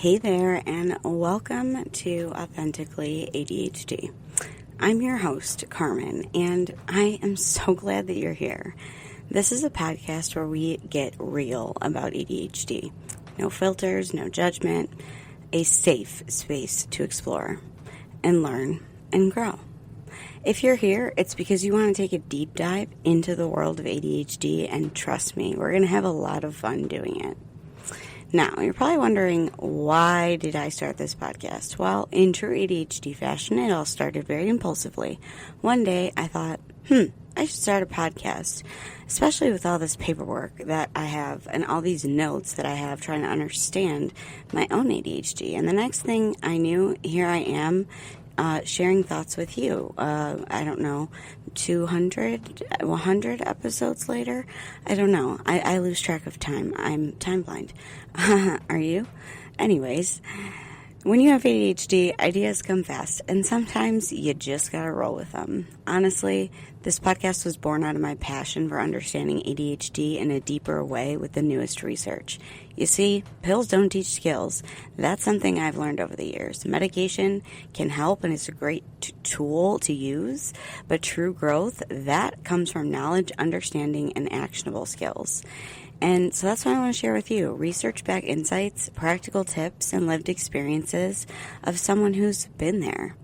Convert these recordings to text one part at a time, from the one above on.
Hey there, and welcome to Authentically ADHD. I'm your host, Carmen, and I am so glad that you're here. This is a podcast where we get real about ADHD. No filters, no judgment, a safe space to explore and learn and grow. If you're here, it's because you want to take a deep dive into the world of ADHD, and trust me, we're going to have a lot of fun doing it. Now, you're probably wondering, why did I start this podcast? Well, in true ADHD fashion, it all started very impulsively. One day, I thought, I should start a podcast, especially with all this paperwork that I have and all these notes that I have trying to understand my own ADHD. And the next thing I knew, here I am, sharing thoughts with you. I don't know, 200, 100 episodes later? I don't know. I lose track of time. I'm time blind. Are you? Anyways, when you have ADHD, ideas come fast, and sometimes you just gotta roll with them. Honestly, this podcast was born out of my passion for understanding ADHD in a deeper way with the newest research. You see, pills don't teach skills. That's something I've learned over the years. Medication can help and is a great tool to use, but true growth, that comes from knowledge, understanding, and actionable skills. And so that's what I want to share with you. Research-backed insights, practical tips, and lived experiences of someone who's been there.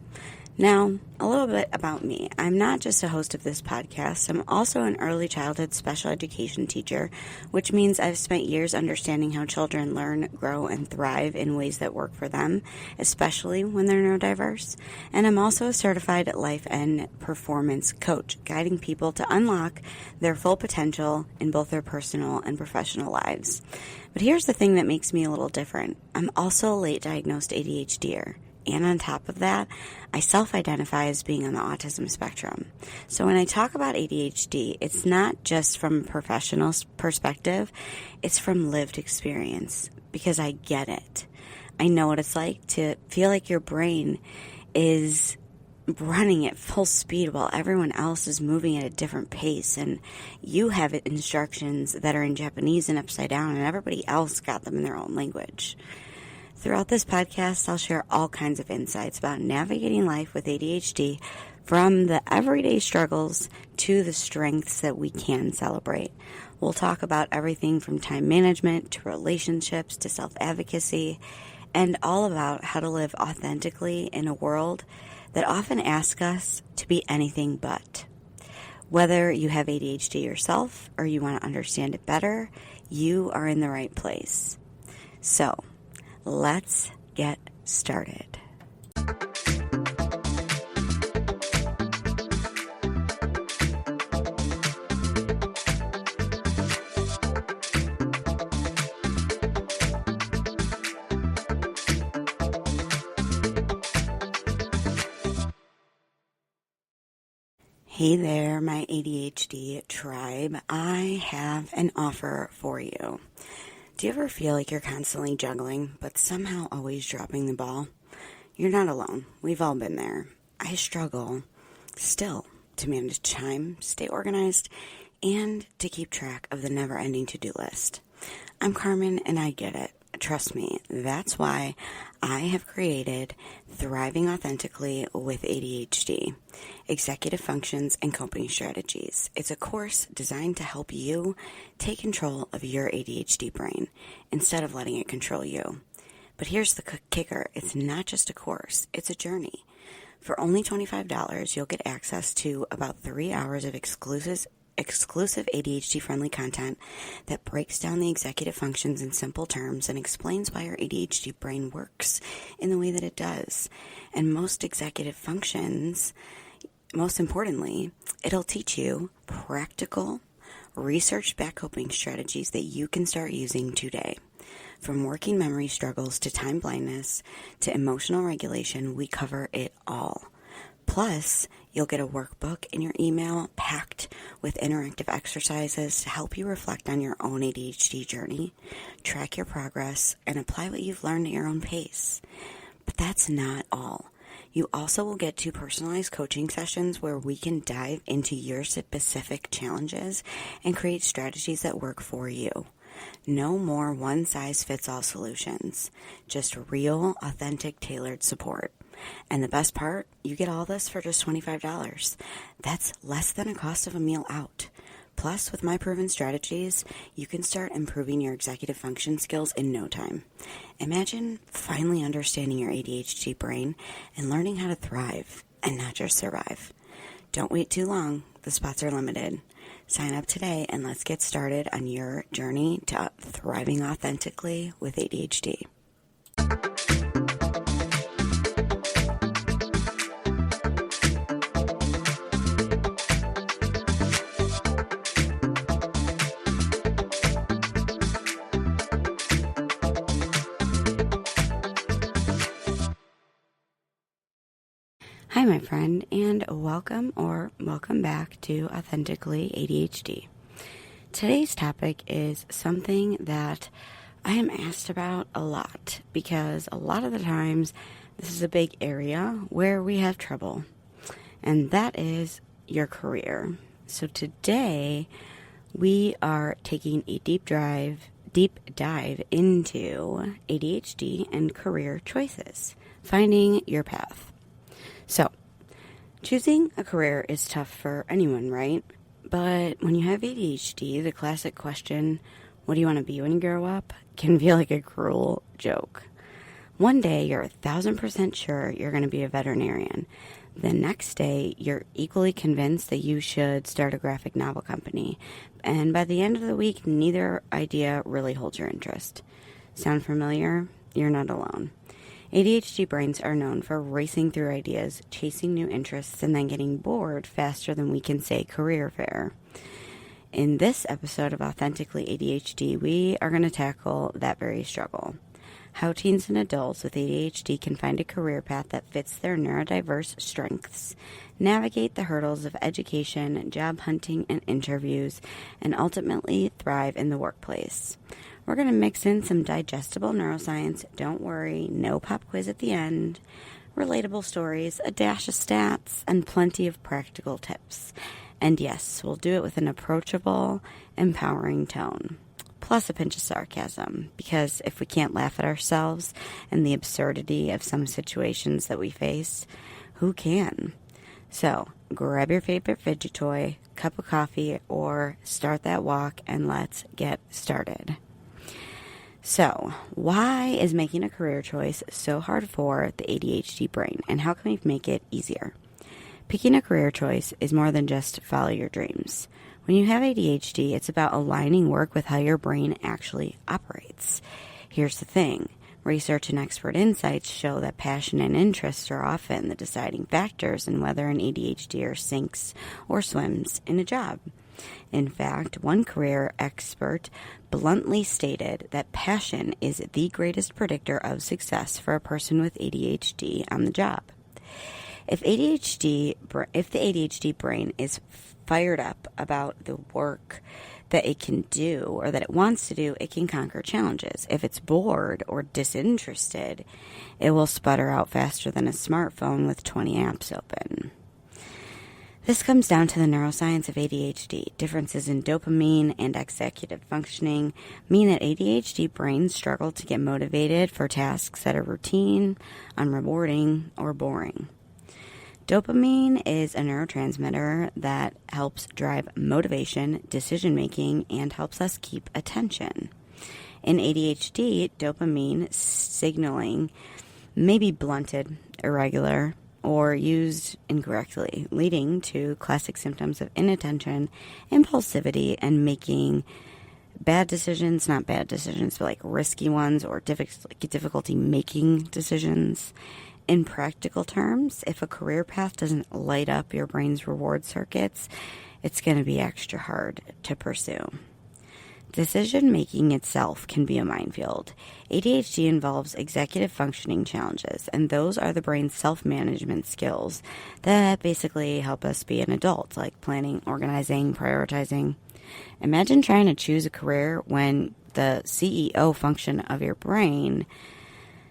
Now, a little bit about me. I'm not just a host of this podcast. I'm also an early childhood special education teacher, which means I've spent years understanding how children learn, grow, and thrive in ways that work for them, especially when they're neurodiverse. And I'm also a certified life and performance coach, guiding people to unlock their full potential in both their personal and professional lives. But here's the thing that makes me a little different. I'm also a late diagnosed ADHDer. And on top of that, I self-identify as being on the autism spectrum. So when I talk about ADHD, it's not just from a professional perspective, it's from lived experience, because I get it. I know what it's like to feel like your brain is running at full speed while everyone else is moving at a different pace, and you have instructions that are in Japanese and upside down, and everybody else got them in their own language. Throughout this podcast, I'll share all kinds of insights about navigating life with ADHD, from the everyday struggles to the strengths that we can celebrate. We'll talk about everything from time management to relationships to self-advocacy, and all about how to live authentically in a world that often asks us to be anything but. Whether you have ADHD yourself or you want to understand it better, you are in the right place. So, let's get started. Hey there, my ADHD tribe. I have an offer for you. Do you ever feel like you're constantly juggling, but somehow always dropping the ball? You're not alone. We've all been there. I struggle still to manage time, stay organized, and to keep track of the never-ending to-do list. I'm Carmen, and I get it. Trust me, that's why I have created Thriving Authentically with ADHD, Executive Functions and Coping Strategies. It's a course designed to help you take control of your ADHD brain instead of letting it control you. But here's the kicker. It's not just a course. It's a journey. For only $25, you'll get access to about 3 hours of exclusive ADHD-friendly content that breaks down the executive functions in simple terms and explains why your ADHD brain works in the way that it does. And most executive functions, most importantly, it'll teach you practical, research-backed coping strategies that you can start using today. From working memory struggles to time blindness to emotional regulation, we cover it all. Plus, you'll get a workbook in your email packed with interactive exercises to help you reflect on your own ADHD journey, track your progress, and apply what you've learned at your own pace. But that's not all. You also will get 2 personalized coaching sessions where we can dive into your specific challenges and create strategies that work for you. No more one-size-fits-all solutions, just real, authentic, tailored support. And the best part, you get all this for just $25. That's less than a cost of a meal out. Plus, with my proven strategies, you can start improving your executive function skills in no time. Imagine finally understanding your ADHD brain and learning how to thrive and not just survive. Don't wait too long. The spots are limited. Sign up today and let's get started on your journey to thriving authentically with ADHD. Hi, my friend, and welcome back to Authentically ADHD. Today's topic is something that I am asked about a lot because a lot of the times this is a big area where we have trouble, and that is your career. So today we are taking a deep dive into ADHD and career choices, finding your path. So, choosing a career is tough for anyone, right? But when you have ADHD, the classic question, what do you want to be when you grow up, can feel like a cruel joke. One day, you're 1,000% sure you're going to be a veterinarian. The next day, you're equally convinced that you should start a graphic novel company. And by the end of the week, neither idea really holds your interest. Sound familiar? You're not alone. ADHD brains are known for racing through ideas, chasing new interests, and then getting bored faster than we can say career fair. In this episode of Authentically ADHD, we are going to tackle that very struggle. How teens and adults with ADHD can find a career path that fits their neurodiverse strengths, navigate the hurdles of education, job hunting, and interviews, and ultimately thrive in the workplace. We're going to mix in some digestible neuroscience, don't worry, no pop quiz at the end, relatable stories, a dash of stats, and plenty of practical tips. And yes, we'll do it with an approachable, empowering tone. Plus a pinch of sarcasm, because if we can't laugh at ourselves and the absurdity of some situations that we face, who can? So, grab your favorite fidget toy, cup of coffee, or start that walk and let's get started. So, why is making a career choice so hard for the ADHD brain, and how can we make it easier? Picking a career choice is more than just follow your dreams. When you have ADHD, it's about aligning work with how your brain actually operates. Here's the thing. Research and expert insights show that passion and interests are often the deciding factors in whether an ADHDer sinks or swims in a job. In fact, one career expert bluntly stated that passion is the greatest predictor of success for a person with ADHD on the job. If the ADHD brain is fired up about the work that it can do or that it wants to do, it can conquer challenges. If it's bored or disinterested, it will sputter out faster than a smartphone with 20 apps open. This comes down to the neuroscience of ADHD. Differences in dopamine and executive functioning mean that ADHD brains struggle to get motivated for tasks that are routine, unrewarding, or boring. Dopamine is a neurotransmitter that helps drive motivation, decision-making, and helps us keep attention. In ADHD, dopamine signaling may be blunted, irregular, or used incorrectly, leading to classic symptoms of inattention, impulsivity, and making bad decisions, not bad decisions, but like risky ones, or difficulty making decisions. In practical terms, if a career path doesn't light up your brain's reward circuits, it's going to be extra hard to pursue. Decision-making itself can be a minefield. ADHD involves executive functioning challenges, and those are the brain's self-management skills that basically help us be an adult, like planning, organizing, prioritizing. Imagine trying to choose a career when the CEO function of your brain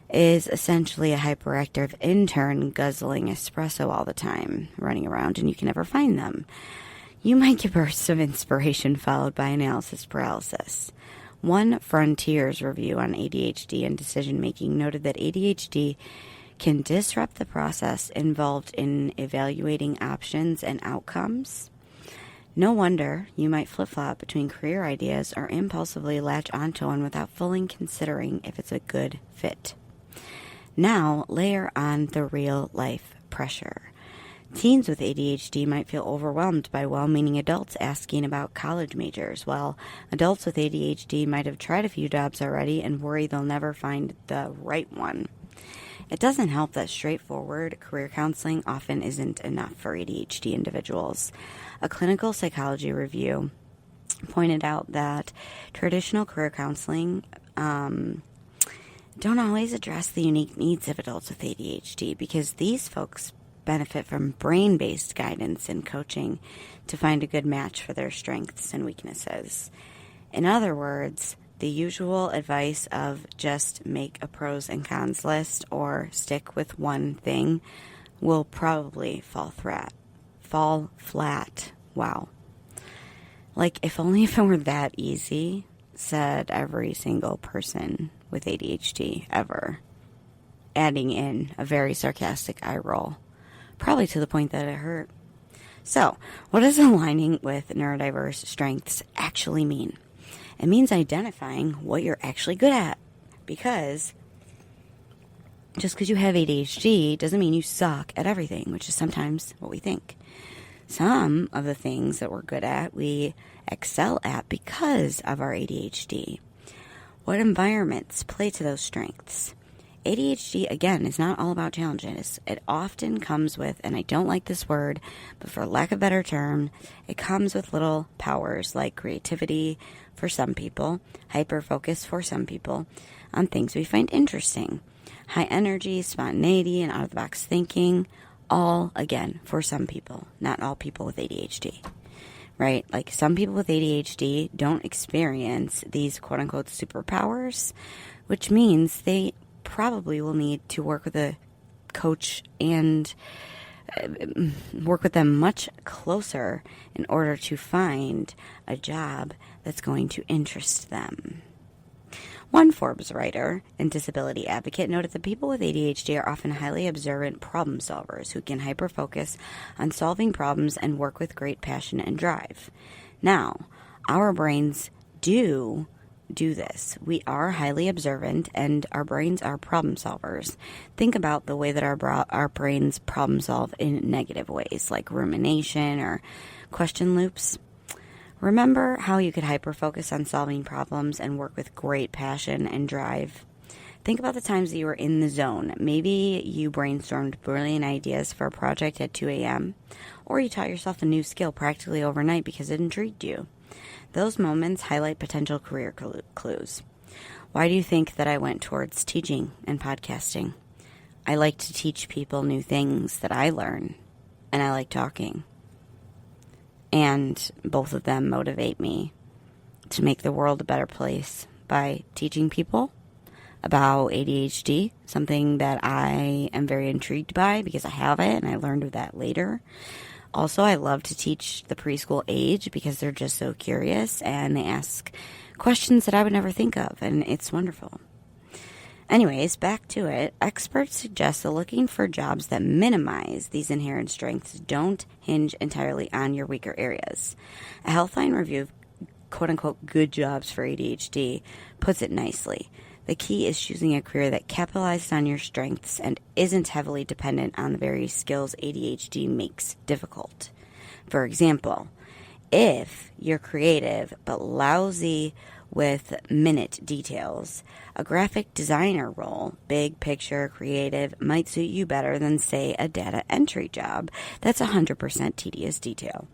is essentially a hyperactive intern guzzling espresso all the time, running around, and you can never find them. You might get bursts of inspiration followed by analysis paralysis. One Frontiers review on ADHD and decision-making noted that ADHD can disrupt the process involved in evaluating options and outcomes. No wonder you might flip-flop between career ideas or impulsively latch onto one without fully considering if it's a good fit. Now, layer on the real-life pressure. Teens with ADHD might feel overwhelmed by well-meaning adults asking about college majors, while adults with ADHD might have tried a few jobs already and worry they'll never find the right one. It doesn't help that straightforward career counseling often isn't enough for ADHD individuals. A clinical psychology review pointed out that traditional career counseling don't always address the unique needs of adults with ADHD because these folks benefit from brain-based guidance and coaching to find a good match for their strengths and weaknesses. In other words, the usual advice of just make a pros and cons list or stick with one thing will probably fall flat. Wow. Like, if only if it were that easy, said every single person with ADHD ever, adding in a very sarcastic eye roll, probably to the point that it hurt. So, what does aligning with neurodiverse strengths actually mean? It means identifying what you're actually good at, because just because you have ADHD doesn't mean you suck at everything, which is sometimes what we think. Some of the things that we're good at, we excel at because of our ADHD. What environments play to those strengths? ADHD, again, is not all about challenges. It often comes with, and I don't like this word, but for lack of a better term, it comes with little powers like creativity for some people, hyperfocus for some people, on things we find interesting, high energy, spontaneity, and out-of-the-box thinking, all, again, for some people, not all people with ADHD, right? Like, some people with ADHD don't experience these quote-unquote superpowers, which means they probably will need to work with a coach and work with them much closer in order to find a job that's going to interest them. One Forbes writer and disability advocate noted that people with ADHD are often highly observant problem solvers who can hyperfocus on solving problems and work with great passion and drive. Now, our brains do this. We are highly observant, and our brains are problem solvers. Think about the way that our brains problem solve in negative ways, like rumination or question loops. Remember how you could hyperfocus on solving problems and work with great passion and drive? Think about the times that you were in the zone. Maybe you brainstormed brilliant ideas for a project at 2 a.m., or you taught yourself a new skill practically overnight because it intrigued you. Those moments highlight potential career clues. Why do you think that I went towards teaching and podcasting? I like to teach people new things that I learn, and I like talking. And both of them motivate me to make the world a better place by teaching people about ADHD, something that I am very intrigued by because I have it and I learned of that later. Also, I love to teach the preschool age because they're just so curious and they ask questions that I would never think of, and it's wonderful. Anyways, back to it. Experts suggest that looking for jobs that minimize these inherent strengths don't hinge entirely on your weaker areas. A Healthline review of quote-unquote good jobs for ADHD puts it nicely. The key is choosing a career that capitalizes on your strengths and isn't heavily dependent on the various skills ADHD makes difficult. For example, if you're creative but lousy with minute details, a graphic designer role, big picture creative, might suit you better than, say, a data entry job that's 100% tedious detail.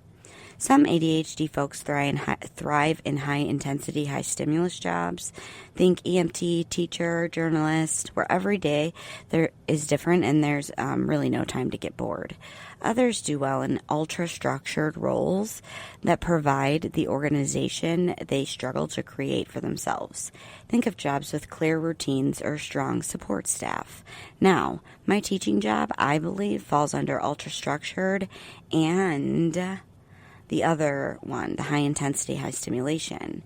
Some ADHD folks thrive in high-intensity, high-stimulus jobs. Think EMT, teacher, journalist, where every day there is different and there's really no time to get bored. Others do well in ultra-structured roles that provide the organization they struggle to create for themselves. Think of jobs with clear routines or strong support staff. Now, my teaching job, I believe, falls under ultra-structured and the other one, the high intensity, high stimulation.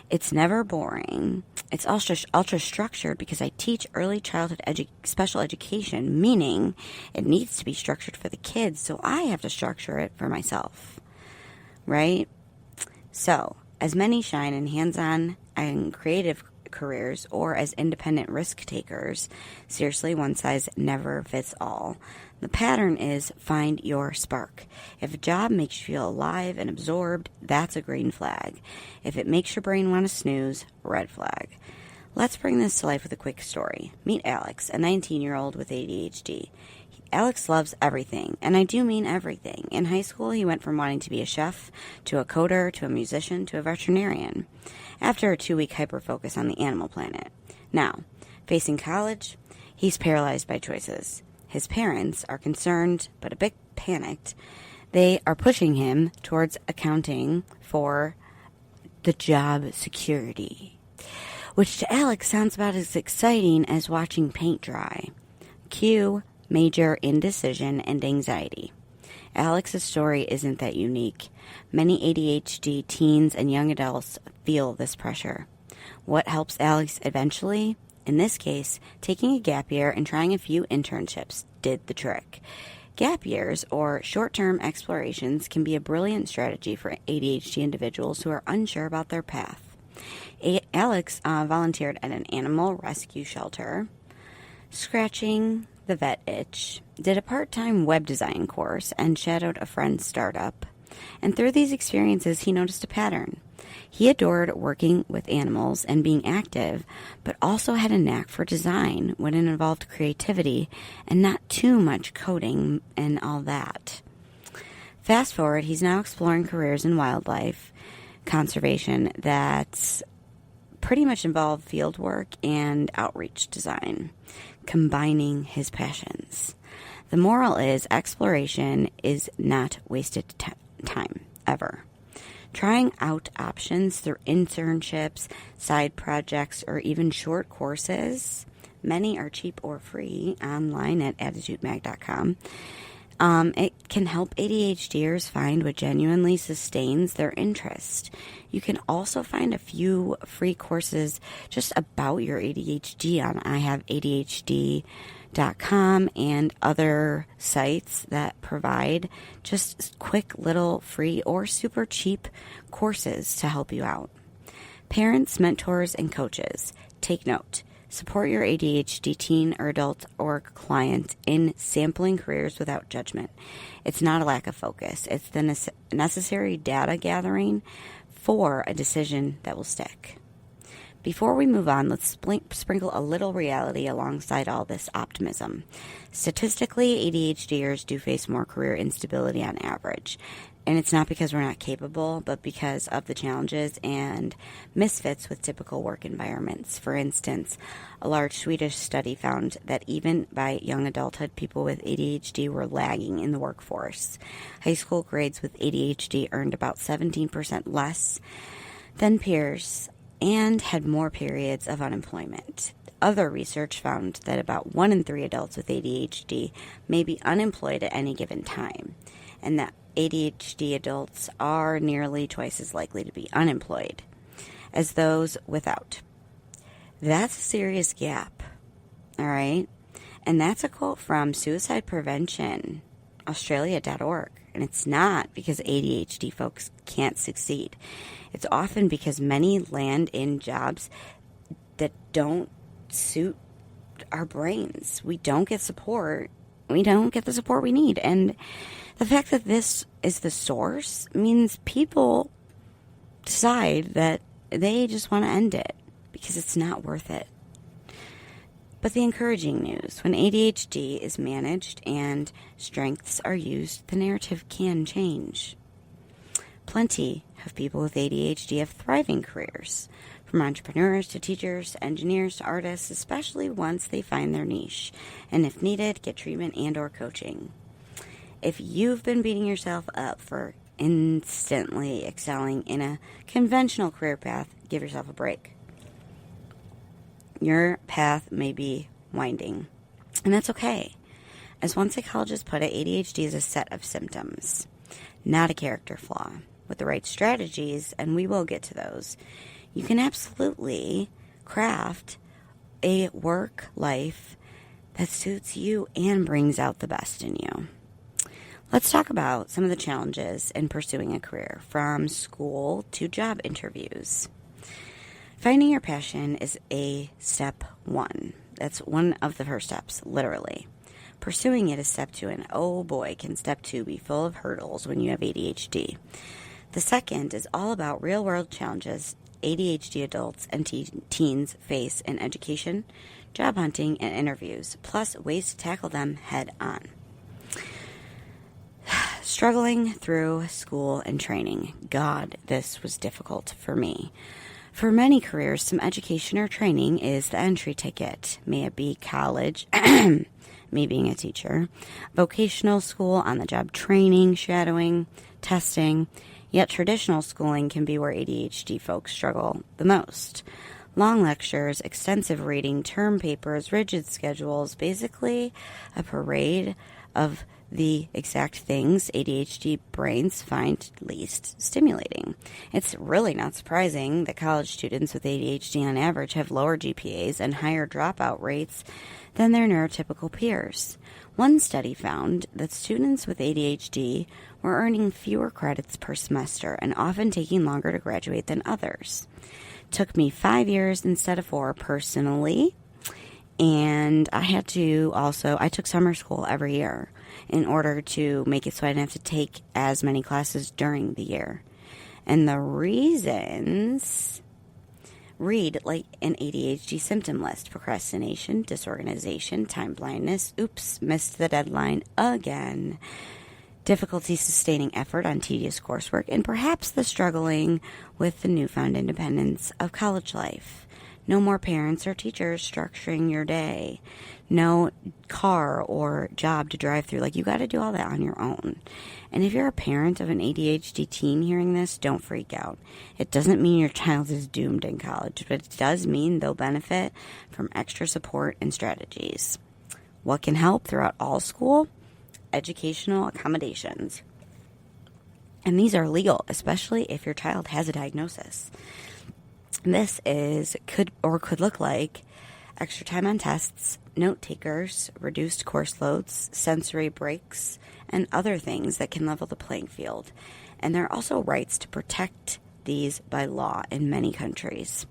It's never boring. It's ultra structured because I teach early childhood special education, meaning it needs to be structured for the kids, so I have to structure it for myself, right? So, as many shine in hands-on and creative careers or as independent risk takers, seriously, one size never fits all. The pattern is find your spark. If a job makes you feel alive and absorbed, that's a green flag. If it makes your brain want to snooze, red flag. Let's bring this to life with a quick story. Meet Alex, a 19-year-old with ADHD. Alex loves everything, and I do mean everything. In high school, he went from wanting to be a chef, to a coder, to a musician, to a veterinarian, after a 2-week hyperfocus on the animal planet. Now, facing college, he's paralyzed by choices. His parents are concerned, but a bit panicked. They are pushing him towards accounting for the job security, which to Alex sounds about as exciting as watching paint dry. Cue major indecision and anxiety. Alex's story isn't that unique. Many ADHD teens and young adults feel this pressure. What helps Alex eventually? In this case, taking a gap year and trying a few internships did the trick. Gap years, or short-term explorations, can be a brilliant strategy for ADHD individuals who are unsure about their path. Alex volunteered at an animal rescue shelter, scratching the vet itch, did a part-time web design course, and shadowed a friend's startup. And through these experiences, he noticed a pattern. He adored working with animals and being active, but also had a knack for design when it involved creativity and not too much coding and all that. Fast forward, he's now exploring careers in wildlife conservation that pretty much involve field work and outreach design, combining his passions. The moral is exploration is not wasted time, ever. Trying out options through internships, side projects, or even short courses, many are cheap or free online at attitudemag.com. It can help ADHDers find what genuinely sustains their interest. You can also find a few free courses just about your ADHD on ihaveadhd.com and other sites that provide just quick little free or super cheap courses to help you out. Parents, mentors, and coaches, take note. Support your ADHD teen or adult or client in sampling careers without judgment. It's not a lack of focus. It's the necessary data gathering for a decision that will stick. Before we move on, let's sprinkle a little reality alongside all this optimism. Statistically, ADHDers do face more career instability on average. And it's not because we're not capable, but because of the challenges and misfits with typical work environments. For instance, a large Swedish study found that even by young adulthood, people with ADHD were lagging in the workforce. High school grades with ADHD earned about 17% less than peers and had more periods of unemployment. Other research found that about 1 in 3 adults with ADHD may be unemployed at any given time, and that ADHD adults are nearly twice as likely to be unemployed as those without. That's a serious gap, all right? And that's a quote from Suicide Prevention, Australia.org. And it's not because ADHD folks can't succeed. It's often because many land in jobs that don't suit our brains. We don't get support. We don't get the support we need. And the fact that this is the source means people decide that they just want to end it because it's not worth it. But the encouraging news, when ADHD is managed and strengths are used, the narrative can change. Plenty of people with ADHD have thriving careers, from entrepreneurs to teachers to engineers to artists, especially once they find their niche, and if needed, get treatment and or coaching. If you've been beating yourself up for instantly excelling in a conventional career path, give yourself a break. Your path may be winding, and that's okay. As one psychologist put it, ADHD is a set of symptoms, not a character flaw. with the right strategies, and we will get to those, you can absolutely craft a work life that suits you and brings out the best in you. Let's talk about some of the challenges in pursuing a career, from school to job interviews. Finding your passion is a step one. That's one of the first steps, literally. Pursuing it is step two, and oh boy, can step two be full of hurdles when you have ADHD. The second is all about real-world challenges ADHD adults and teens face in education, job hunting, and interviews, plus ways to tackle them head on. Struggling through school and training. God, this was difficult for me. For many careers, some education or training is the entry ticket. May it be college, me being a teacher, vocational school, on-the-job training, shadowing, testing. Yet traditional schooling can be where ADHD folks struggle the most. Long lectures, extensive reading, term papers, rigid schedules, basically a parade of the exact things ADHD brains find least stimulating. It's really not surprising that college students with ADHD on average have lower GPAs and higher dropout rates than their neurotypical peers. One study found that students with ADHD were earning fewer credits per semester and often taking longer to graduate than others. Took me 5 years instead of 4 personally, and I took summer school every year in order to make it so I didn't have to take as many classes during the year. And the reasons, read like an ADHD symptom list: procrastination, disorganization, time blindness, oops, missed the deadline again, difficulty sustaining effort on tedious coursework, and perhaps the struggling with the newfound independence of college life. No more parents or teachers structuring your day. No car or job to drive through. Like, you got to do all that on your own. And if you're a parent of an ADHD teen hearing this, don't freak out. It doesn't mean your child is doomed in college, but it does mean they'll benefit from extra support and strategies. What can help throughout all school? Educational accommodations. And these are legal, especially if your child has a diagnosis. This could look like extra time on tests, note takers, reduced course loads, sensory breaks, and other things that can level the playing field. And there are also rights to protect these by law in many countries.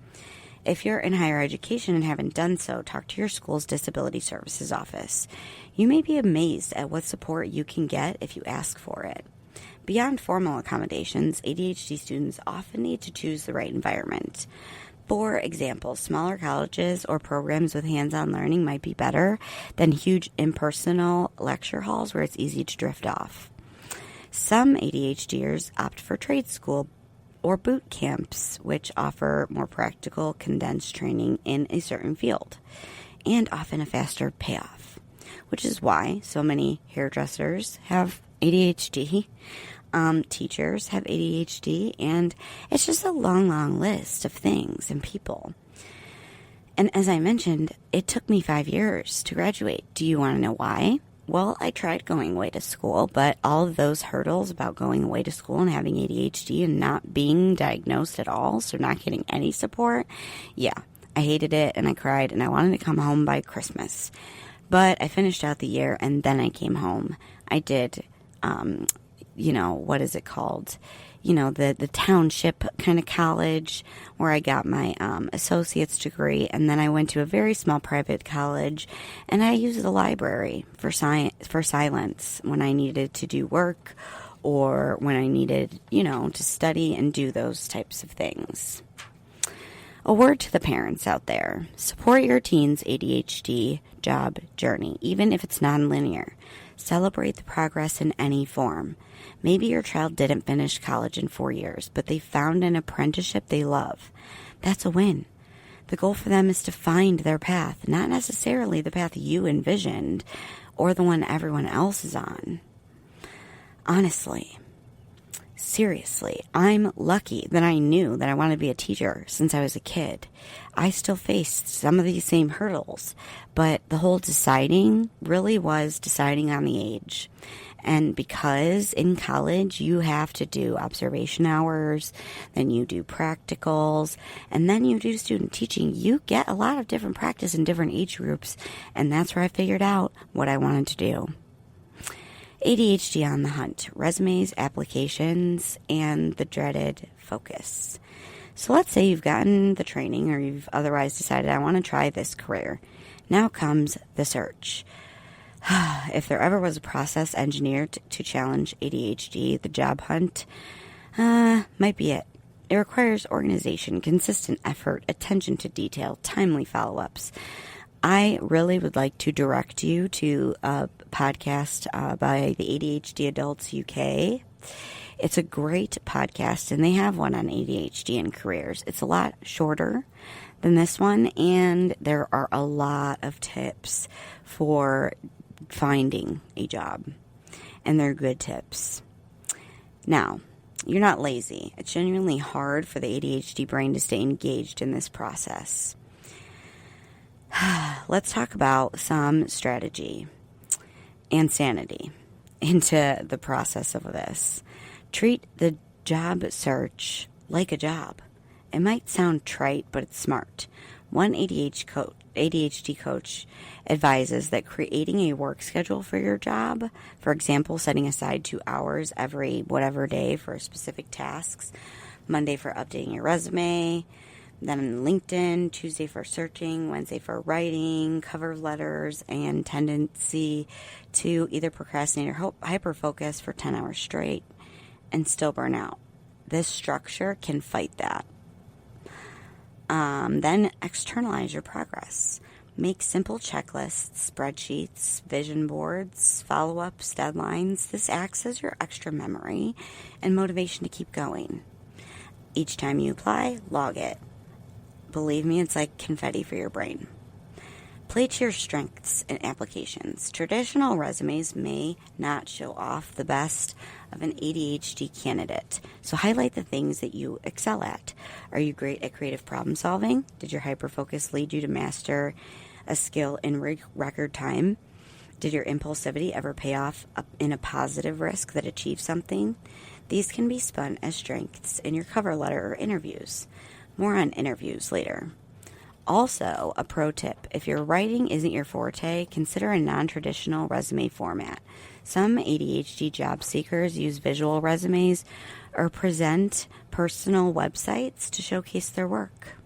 If you're in higher education and haven't done so, talk to your school's disability services office. You may be amazed at what support you can get if you ask for it. Beyond formal accommodations, ADHD students often need to choose the right environment. For example, smaller colleges or programs with hands-on learning might be better than huge impersonal lecture halls where it's easy to drift off. Some ADHDers opt for trade school or boot camps, which offer more practical, condensed training in a certain field, and often a faster payoff, which is why so many hairdressers have ADHD. Teachers have ADHD, and it's just a long, long list of things and people. And as I mentioned, it took me 5 years to graduate. Do you want to know why? Well, I tried going away to school, but all of those hurdles about going away to school and having ADHD and not being diagnosed at all, so not getting any support, I hated it, and I cried, and I wanted to come home by Christmas. But I finished out the year, and then I came home. I did what is it called? The township kind of college where I got my associate's degree. And then I went to a very small private college, and I used the library for silence when I needed to do work or when I needed, to study and do those types of things. A word to the parents out there: support your teen's ADHD job journey, even if it's non-linear. Celebrate the progress in any form. Maybe your child didn't finish college in 4 years, but they found an apprenticeship they love. That's a win. The goal for them is to find their path, not necessarily the path you envisioned or the one everyone else is on. Honestly, seriously, I'm lucky that I knew that I wanted to be a teacher since I was a kid. I still faced some of these same hurdles, but the whole deciding really was deciding on the age. And because in college you have to do observation hours, then you do practicals, and then you do student teaching, you get a lot of different practice in different age groups. And that's where I figured out what I wanted to do. ADHD on the hunt, resumes, applications, and the dreaded focus. So let's say you've gotten the training or you've otherwise decided, I want to try this career. Now comes the search. If there ever was a process engineered to challenge ADHD, the job hunt might be it. It requires organization, consistent effort, attention to detail, timely follow-ups. I really would like to direct you to a podcast by the ADHD Adults UK. It's a great podcast, and they have one on ADHD and Careers. It's a lot shorter than this one, and there are a lot of tips for finding a job, and they're good tips. Now, you're not lazy. It's genuinely hard for the ADHD brain to stay engaged in this process. Let's talk about some strategy and sanity into the process of this. Treat the job search like a job. It might sound trite, but it's smart. One ADHD coach advises that creating a work schedule for your job, for example, setting aside 2 hours every whatever day for specific tasks, Monday for updating your resume, then LinkedIn, Tuesday for searching, Wednesday for writing, cover letters, and tendency to either procrastinate or hyperfocus for 10 hours straight and still burn out. This structure can fight that. Then externalize your progress. Make simple checklists, spreadsheets, vision boards, follow-ups, deadlines. This acts as your extra memory and motivation to keep going. Each time you apply, log it. Believe me, it's like confetti for your brain. Play to your strengths and applications. Traditional resumes may not show off the best of an ADHD candidate, so highlight the things that you excel at. Are you great at creative problem solving? Did your hyperfocus lead you to master a skill in record time? Did your impulsivity ever pay off in a positive risk that achieved something? These can be spun as strengths in your cover letter or interviews. More on interviews later. Also, a pro tip, if your writing isn't your forte, consider a non-traditional resume format. Some ADHD job seekers use visual resumes or present personal websites to showcase their work.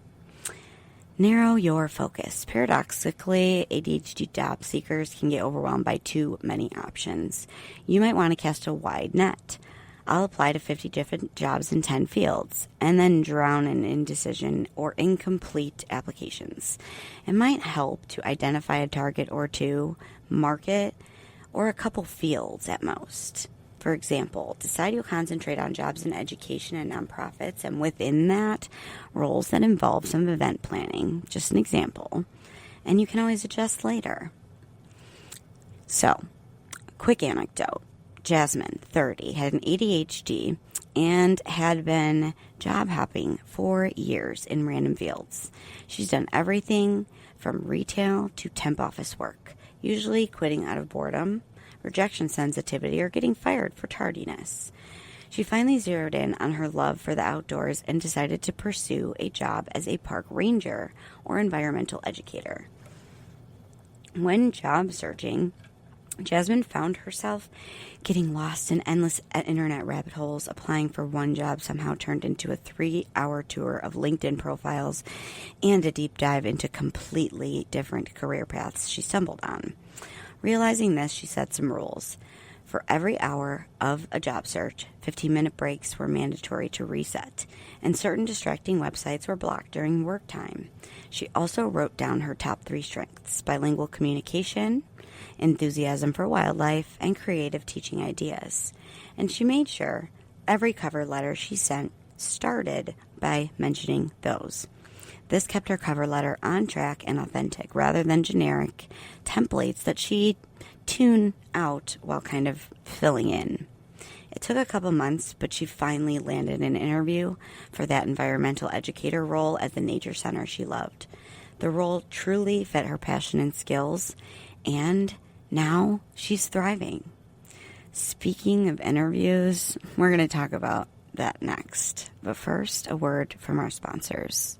Narrow your focus. Paradoxically, ADHD job seekers can get overwhelmed by too many options. You might want to cast a wide net. I'll apply to 50 different jobs in 10 fields and then drown in indecision or incomplete applications. It might help to identify a target or two, market, or a couple fields at most. For example, decide you'll concentrate on jobs in education and nonprofits, and within that, roles that involve some event planning. Just an example. And you can always adjust later. So, quick anecdote. Jasmine, 30, had an ADHD and had been job hopping for years in random fields. She's done everything from retail to temp office work, usually quitting out of boredom, rejection sensitivity, or getting fired for tardiness. She finally zeroed in on her love for the outdoors and decided to pursue a job as a park ranger or environmental educator. When job searching, Jasmine found herself getting lost in endless internet rabbit holes. Applying for one job somehow turned into a 3-hour tour of LinkedIn profiles and a deep dive into completely different career paths she stumbled on. Realizing this, she set some rules. For every hour of a job search, 15-minute breaks were mandatory to reset, and certain distracting websites were blocked during work time. She also wrote down her top 3 strengths: bilingual communication, enthusiasm for wildlife, and creative teaching ideas. And she made sure every cover letter she sent started by mentioning those. This kept her cover letter on track and authentic, rather than generic templates that she'd tune out while kind of filling in. It took a couple months, but she finally landed an interview for that environmental educator role at the nature center she loved. The role truly fit her passion and skills, and now she's thriving. Speaking of interviews, we're going to talk about that next. But first, a word from our sponsors.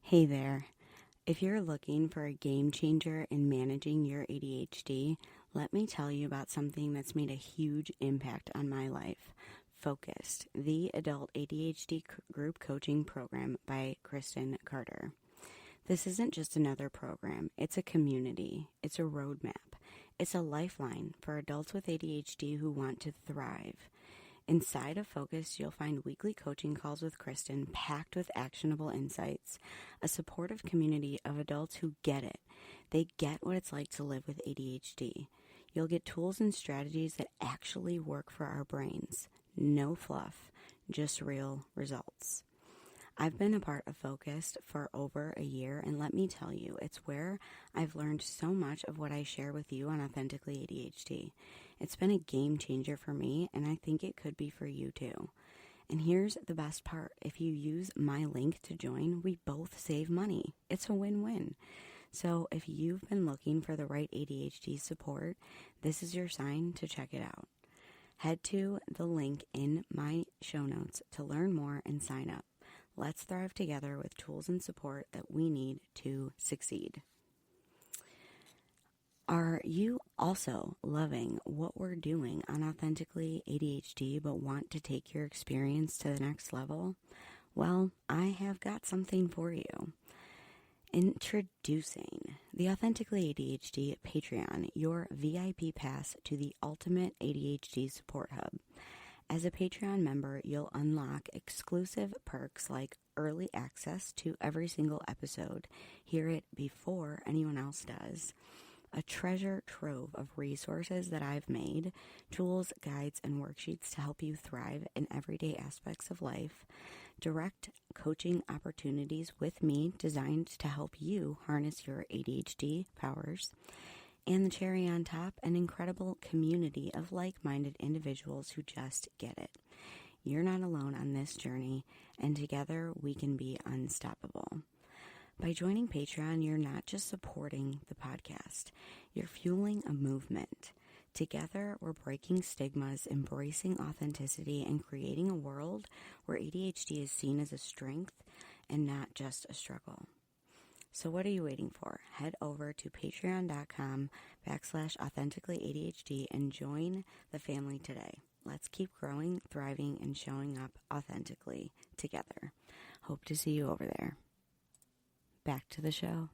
Hey there. If you're looking for a game changer in managing your ADHD, let me tell you about something that's made a huge impact on my life. Focused, the adult ADHD group coaching program by Kristen Carter. This isn't just another program. It's a community. It's a roadmap. It's a lifeline for adults with ADHD who want to thrive. Inside of Focus, you'll find weekly coaching calls with Kristen packed with actionable insights, a supportive community of adults who get it. They get what it's like to live with ADHD. You'll get tools and strategies that actually work for our brains. No fluff, just real results. I've been a part of Focused for over a year, and let me tell you, it's where I've learned so much of what I share with you on Authentically ADHD. It's been a game changer for me, and I think it could be for you too. And here's the best part. If you use my link to join, we both save money. It's a win-win. So if you've been looking for the right ADHD support, this is your sign to check it out. Head to the link in my show notes to learn more and sign up. Let's thrive together with tools and support that we need to succeed. Are you also loving what we're doing on Authentically ADHD but want to take your experience to the next level? Well, I have got something for you. Introducing the Authentically ADHD Patreon, your VIP pass to the ultimate ADHD support hub. As a Patreon member, you'll unlock exclusive perks like early access to every single episode, hear it before anyone else does, a treasure trove of resources that I've made, tools, guides, and worksheets to help you thrive in everyday aspects of life, direct coaching opportunities with me designed to help you harness your ADHD powers, and the cherry on top, an incredible community of like-minded individuals who just get it. You're not alone on this journey, and together we can be unstoppable. By joining Patreon, you're not just supporting the podcast, you're fueling a movement. Together, we're breaking stigmas, embracing authenticity, and creating a world where ADHD is seen as a strength and not just a struggle. So what are you waiting for? Head over to patreon.com/authenticallyADHD and join the family today. Let's keep growing, thriving, and showing up authentically together. Hope to see you over there. Back to the show.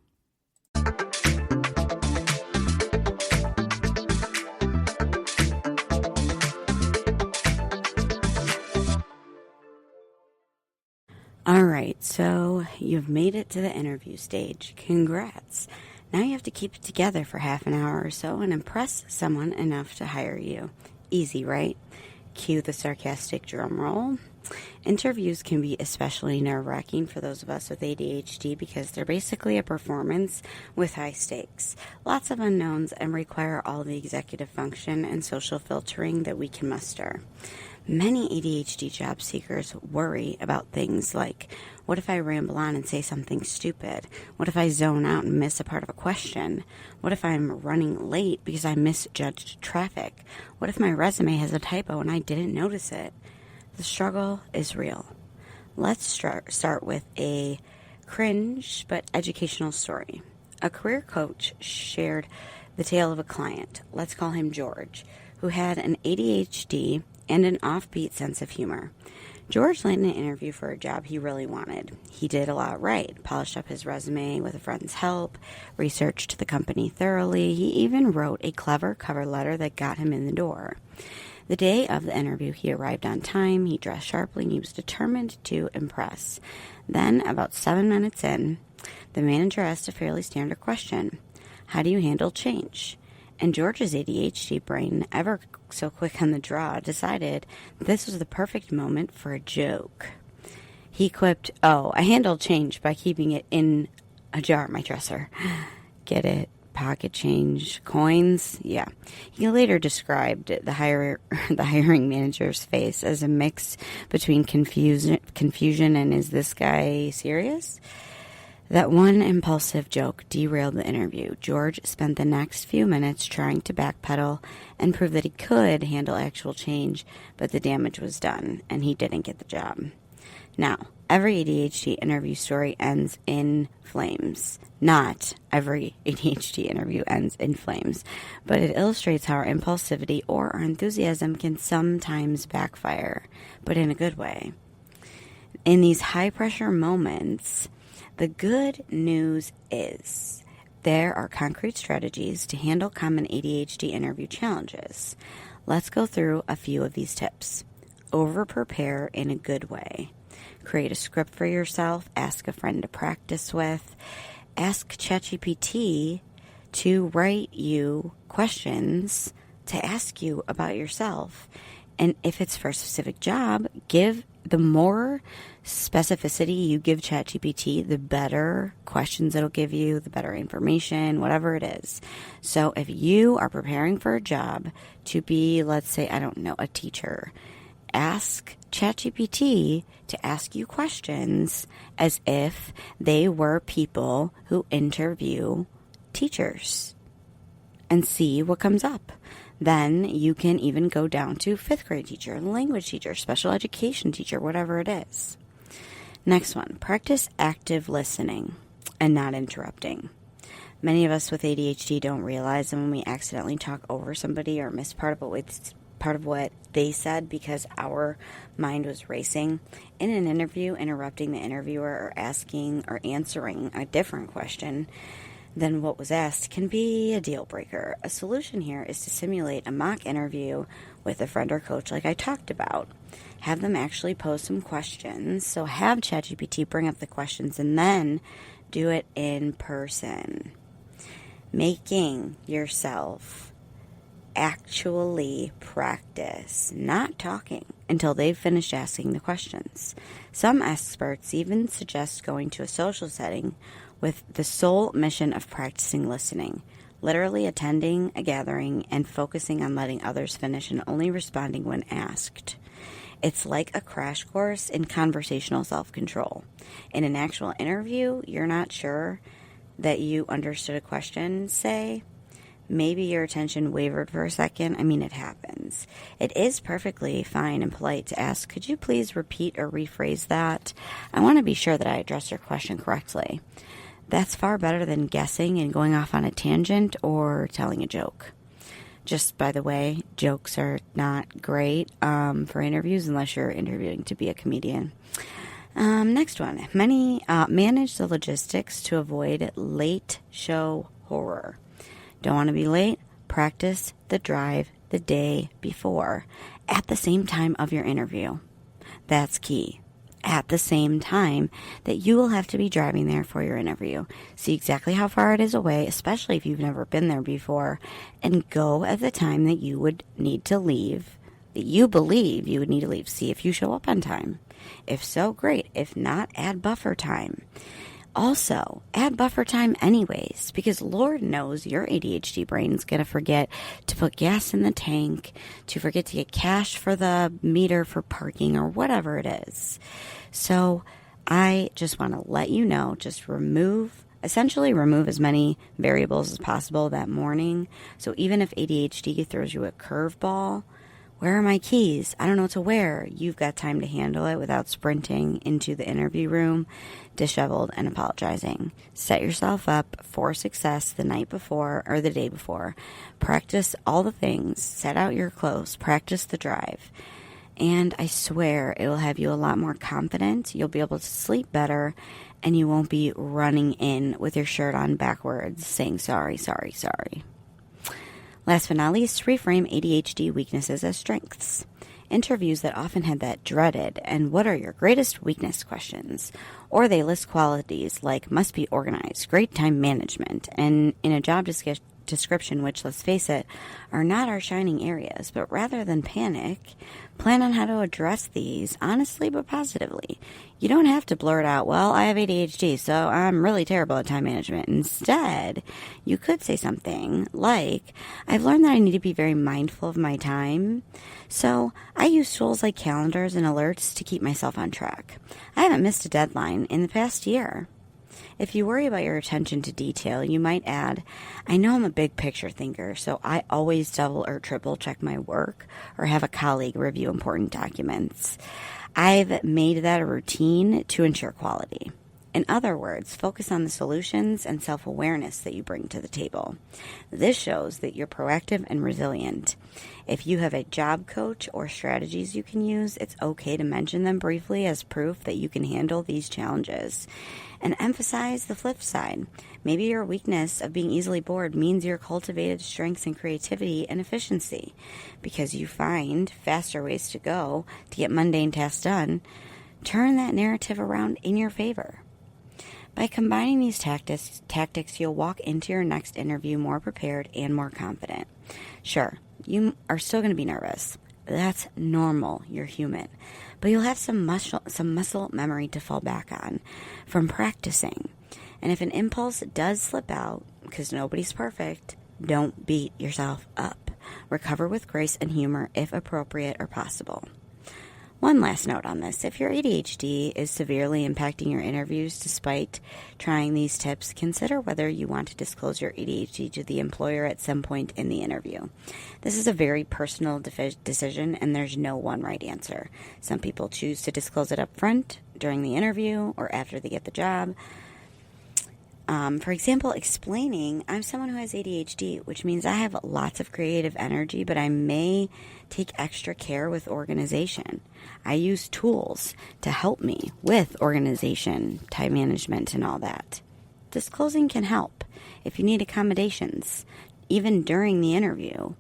All right, so you've made it to the interview stage. Congrats. Now you have to keep it together for half an hour or so and impress someone enough to hire you. Easy, right? Cue the sarcastic drum roll. Interviews can be especially nerve-wracking for those of us with ADHD because they're basically a performance with high stakes. Lots of unknowns and require all the executive function and social filtering that we can muster. Many ADHD job seekers worry about things like, what if I ramble on and say something stupid? What if I zone out and miss a part of a question? What if I'm running late because I misjudged traffic? What if my resume has a typo and I didn't notice it? The struggle is real. Let's start with a cringe but educational story. A career coach shared the tale of a client, let's call him George, who had an ADHD and an offbeat sense of humor. George landed an interview for a job he really wanted. He did a lot right, polished up his resume with a friend's help, researched the company thoroughly. He even wrote a clever cover letter that got him in the door. The day of the interview, he arrived on time, he dressed sharply, and he was determined to impress. Then, about 7 minutes in, the manager asked a fairly standard question. How do you handle change? And George's ADHD brain, ever so quick on the draw, decided this was the perfect moment for a joke. He quipped, I handle change by keeping it in a jar at my dresser. Get it? pocket change, coins. Yeah. He later described the hiring manager's face as a mix between confusion and is this guy serious? That one impulsive joke derailed the interview. George spent the next few minutes trying to backpedal and prove that he could handle actual change, but the damage was done, and he didn't get the job. Now, every ADHD interview story ends in flames. Not every ADHD interview ends in flames, but it illustrates how our impulsivity or our enthusiasm can sometimes backfire, but in a good way. In these high-pressure moments, the good news is there are concrete strategies to handle common ADHD interview challenges. Let's go through a few of these tips. Over-prepare in a good way. Create a script for yourself. Ask a friend to practice with. Ask ChatGPT to write you questions to ask you about yourself. And if it's for a specific job, the more specificity you give ChatGPT, the better questions it'll give you, the better information, whatever it is. So if you are preparing for a job to be, let's say, a teacher, ask ChatGPT to ask you questions as if they were people who interview teachers and see what comes up. Then you can even go down to 5th grade teacher, language teacher, special education teacher, whatever it is. Next one, practice active listening and not interrupting. Many of us with ADHD don't realize that when we accidentally talk over somebody or miss part of what they said because our mind was racing in an interview, interrupting the interviewer or asking or answering a different question than what was asked can be a deal breaker. A solution here is to simulate a mock interview with a friend or coach like I talked about. Have them actually pose some questions. So have ChatGPT bring up the questions and then do it in person. Making yourself actually practice, not talking until they've finished asking the questions. Some experts even suggest going to a social setting with the sole mission of practicing listening, literally attending a gathering and focusing on letting others finish and only responding when asked. It's like a crash course in conversational self-control. In an actual interview, you're not sure that you understood a question, say. Maybe your attention wavered for a second. It happens. It is perfectly fine and polite to ask, could you please repeat or rephrase that? I want to be sure that I addressed your question correctly. That's far better than guessing and going off on a tangent or telling a joke. Just by the way, jokes are not great for interviews unless you're interviewing to be a comedian. Next one. Manage the logistics to avoid late show horror. Don't want to be late? Practice the drive the day before at the same time of your interview. That's key. At the same time that you will have to be driving there for your interview. See exactly how far it is away, especially if you've never been there before, and go at the time that you would need to leave, that you believe you would need to leave. See if you show up on time. If so, great. If not, add buffer time. Also, add buffer time anyways, because Lord knows your ADHD brain's going to forget to put gas in the tank, to forget to get cash for the meter for parking or whatever it is. So I just want to let you know, just essentially remove as many variables as possible that morning. So even if ADHD throws you a curveball, where are my keys? I don't know what to wear. You've got time to handle it without sprinting into the interview room, disheveled and apologizing. Set yourself up for success the night before or the day before. Practice all the things. Set out your clothes. Practice the drive. And I swear it will have you a lot more confident. You'll be able to sleep better and you won't be running in with your shirt on backwards saying sorry, sorry, sorry. Last but not least, reframe ADHD weaknesses as strengths. Interviews that often have that dreaded, and what are your greatest weakness questions? Or they list qualities like must be organized, great time management, and in a job description, which, let's face it, are not our shining areas. But rather than panic, plan on how to address these honestly but positively. You don't have to blurt out, well, I have ADHD, so I'm really terrible at time management. Instead, you could say something like, I've learned that I need to be very mindful of my time, so I use tools like calendars and alerts to keep myself on track. I haven't missed a deadline in the past year. If you worry about your attention to detail, you might add, I know I'm a big picture thinker, so I always double or triple check my work or have a colleague review important documents. I've made that a routine to ensure quality. In other words, focus on the solutions and self-awareness that you bring to the table. This shows that you're proactive and resilient. If you have a job coach or strategies you can use, it's okay to mention them briefly as proof that you can handle these challenges. And emphasize the flip side. Maybe your weakness of being easily bored means your cultivated strengths in creativity and efficiency. Because you find faster ways to go to get mundane tasks done, turn that narrative around in your favor. By combining these tactics, you'll walk into your next interview more prepared and more confident. Sure, you are still going to be nervous. That's normal. You're human. But you'll have some muscle memory to fall back on from practicing. And if an impulse does slip out, because nobody's perfect, don't beat yourself up. Recover with grace and humor if appropriate or possible. One last note on this. If your ADHD is severely impacting your interviews despite trying these tips, consider whether you want to disclose your ADHD to the employer at some point in the interview. This is a very personal decision, and there's no one right answer. Some people choose to disclose it up front, during the interview, or after they get the job. For example, explaining, I'm someone who has ADHD, which means I have lots of creative energy, but I may take extra care with organization. I use tools to help me with organization, time management, and all that. Disclosing can help if you need accommodations, even during the interview.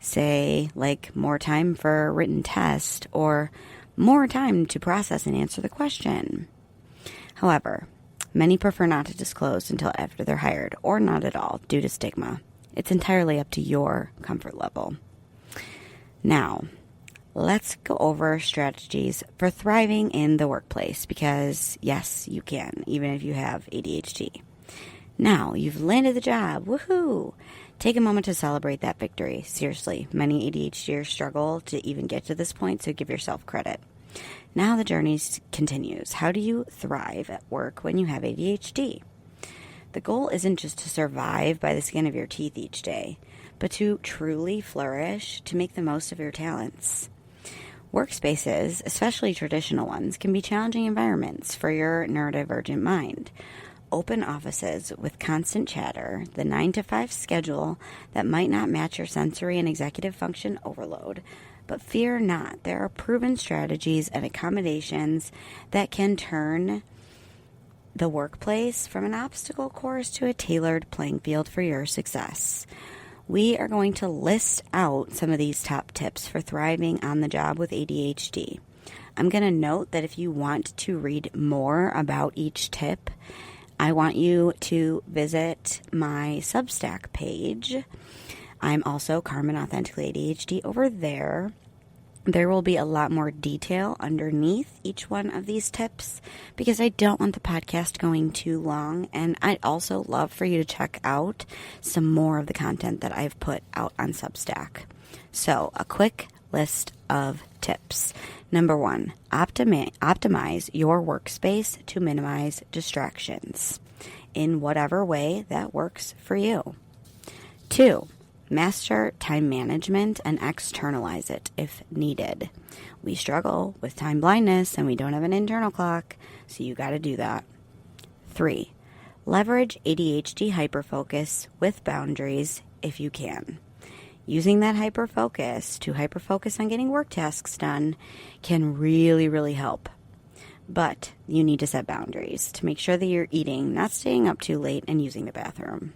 Say, like more time for a written test or more time to process and answer the question. However, many prefer not to disclose until after they're hired, or not at all, due to stigma. It's entirely up to your comfort level. Now, let's go over strategies for thriving in the workplace, because yes, you can, even if you have ADHD. Now, you've landed the job. Woohoo! Take a moment to celebrate that victory. Seriously, many ADHDers struggle to even get to this point, so give yourself credit. Now the journey continues. How do you thrive at work when you have ADHD? The goal isn't just to survive by the skin of your teeth each day, but to truly flourish, to make the most of your talents. Workspaces, especially traditional ones, can be challenging environments for your neurodivergent mind. Open offices with constant chatter, the 9-to-5 schedule that might not match your sensory and executive function overload. But fear not, there are proven strategies and accommodations that can turn the workplace from an obstacle course to a tailored playing field for your success. We are going to list out some of these top tips for thriving on the job with ADHD. I'm going to note that if you want to read more about each tip, I want you to visit my Substack page. I'm also Carmen Authentically ADHD over there. There will be a lot more detail underneath each one of these tips because I don't want the podcast going too long, and I'd also love for you to check out some more of the content that I've put out on Substack. So, a quick list of tips. Number 1, optimize your workspace to minimize distractions in whatever way that works for you. 2, master time management and externalize it if needed. We struggle with time blindness and we don't have an internal clock, so you got to do that. 3, leverage ADHD hyperfocus with boundaries if you can. Using that hyperfocus on getting work tasks done can really, really help. But you need to set boundaries to make sure that you're eating, not staying up too late and using the bathroom.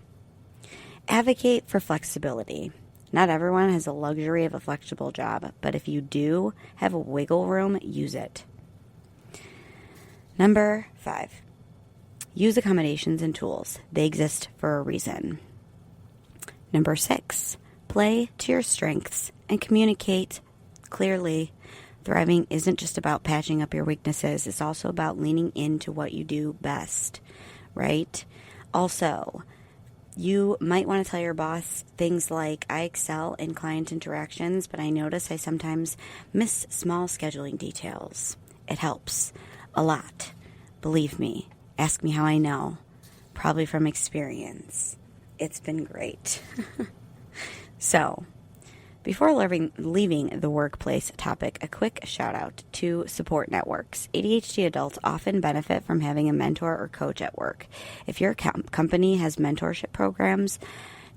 Advocate for flexibility. Not everyone has the luxury of a flexible job, but if you do have a wiggle room, use it. Number 5, use accommodations and tools. They exist for a reason. Number 6, play to your strengths and communicate clearly. Thriving isn't just about patching up your weaknesses. It's also about leaning into what you do best, right? Also, you might want to tell your boss things like, I excel in client interactions, but I notice I sometimes miss small scheduling details. It helps a lot. Believe me. Ask me how I know. Probably from experience. It's been great. So, before leaving the workplace topic, a quick shout out to support networks. ADHD adults often benefit from having a mentor or coach at work. If your company has mentorship programs,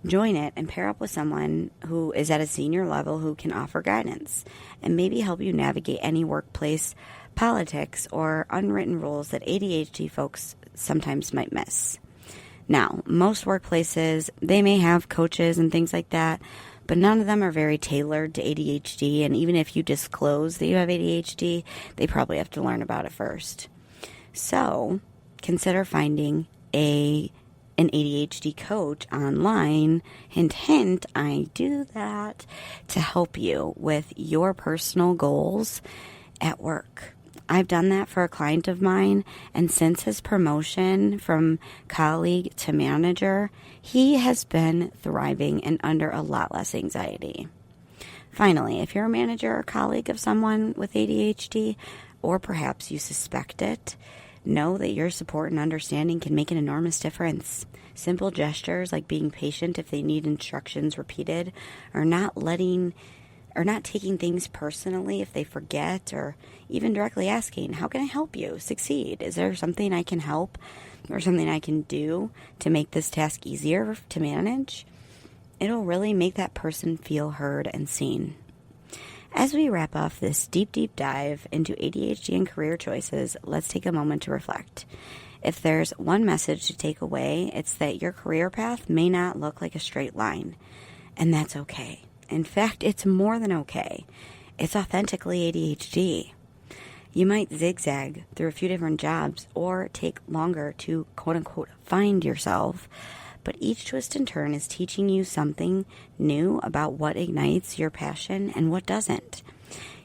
join it and pair up with someone who is at a senior level who can offer guidance and maybe help you navigate any workplace politics or unwritten rules that ADHD folks sometimes might miss. Now, most workplaces, they may have coaches and things like that, but none of them are very tailored to ADHD, and even if you disclose that you have ADHD, they probably have to learn about it first. So, consider finding an ADHD coach online. Hint, hint, I do that to help you with your personal goals at work. I've done that for a client of mine, and since his promotion from colleague to manager, he has been thriving and under a lot less anxiety. Finally, if you're a manager or colleague of someone with ADHD, or perhaps you suspect it, know that your support and understanding can make an enormous difference. Simple gestures like being patient if they need instructions repeated, or not taking things personally if they forget, or even directly asking, how can I help you succeed? Is there something I can help or something I can do to make this task easier to manage? It'll really make that person feel heard and seen. As we wrap up this deep dive into ADHD and career choices, let's take a moment to reflect. If there's one message to take away, it's that your career path may not look like a straight line, and that's okay. In fact, it's more than okay. It's authentically ADHD. You might zigzag through a few different jobs or take longer to quote-unquote find yourself, but each twist and turn is teaching you something new about what ignites your passion and what doesn't.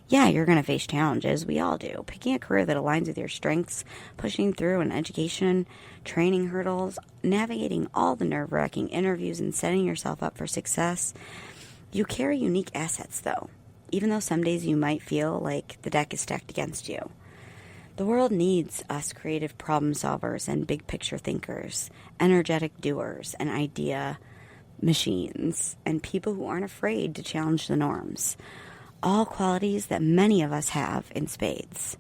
Yeah, you're going to face challenges. We all do. Picking a career that aligns with your strengths, pushing through an education, training hurdles, navigating all the nerve-wracking interviews and setting yourself up for success. You carry unique assets, though, even though some days you might feel like the deck is stacked against you. The world needs us creative problem solvers and big picture thinkers, energetic doers and idea machines, and people who aren't afraid to challenge the norms. All qualities that many of us have in spades.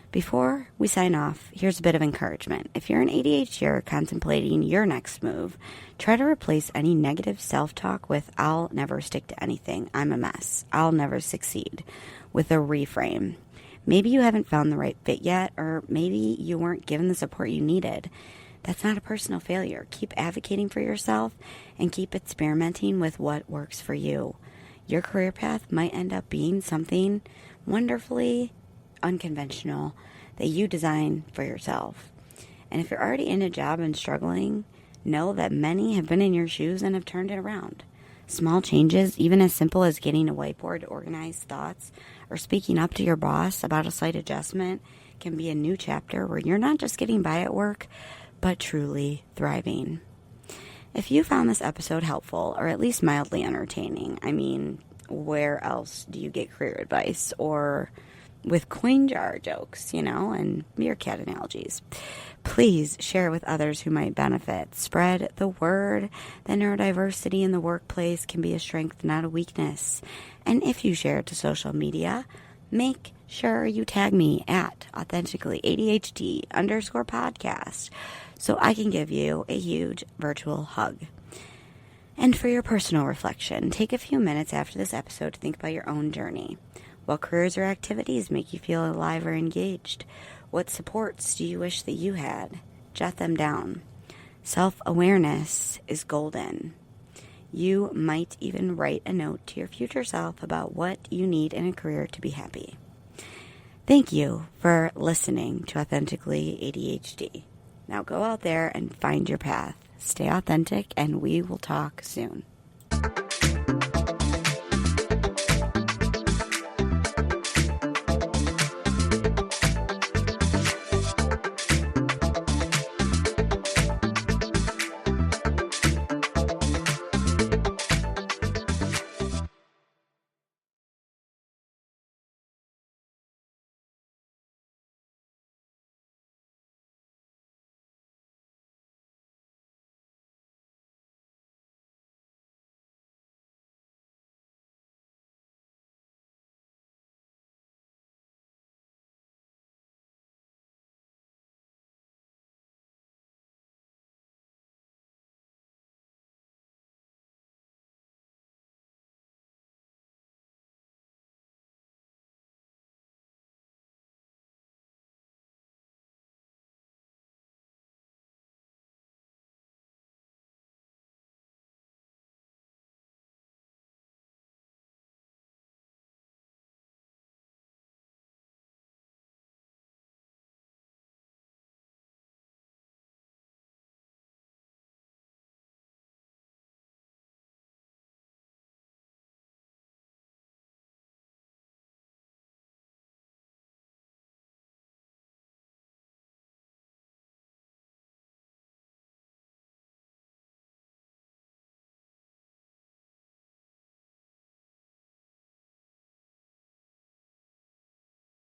Before we sign off, here's a bit of encouragement. If you're an ADHDer contemplating your next move, try to replace any negative self-talk with, I'll never stick to anything, I'm a mess, I'll never succeed, with a reframe. Maybe you haven't found the right fit yet, or maybe you weren't given the support you needed. That's not a personal failure. Keep advocating for yourself and keep experimenting with what works for you. Your career path might end up being something wonderfully unconventional that you design for yourself. And if you're already in a job and struggling, know that many have been in your shoes and have turned it around. Small changes, even as simple as getting a whiteboard to organize thoughts or speaking up to your boss about a slight adjustment, can be a new chapter where you're not just getting by at work, but truly thriving. If you found this episode helpful or at least mildly entertaining, I mean, where else do you get career advice or with coin jar jokes, and meerkat analogies? Please share with others who might benefit. Spread the word that neurodiversity in the workplace can be a strength, not a weakness. And if you share it to social media, make sure you tag me at Authentically ADHD _podcast so I can give you a huge virtual hug. And for your personal reflection, take a few minutes after this episode to think about your own journey. What careers or activities make you feel alive or engaged? What supports do you wish that you had? Jot them down. Self-awareness is golden. You might even write a note to your future self about what you need in a career to be happy. Thank you for listening to Authentically ADHD. Now go out there and find your path. Stay authentic, and we will talk soon.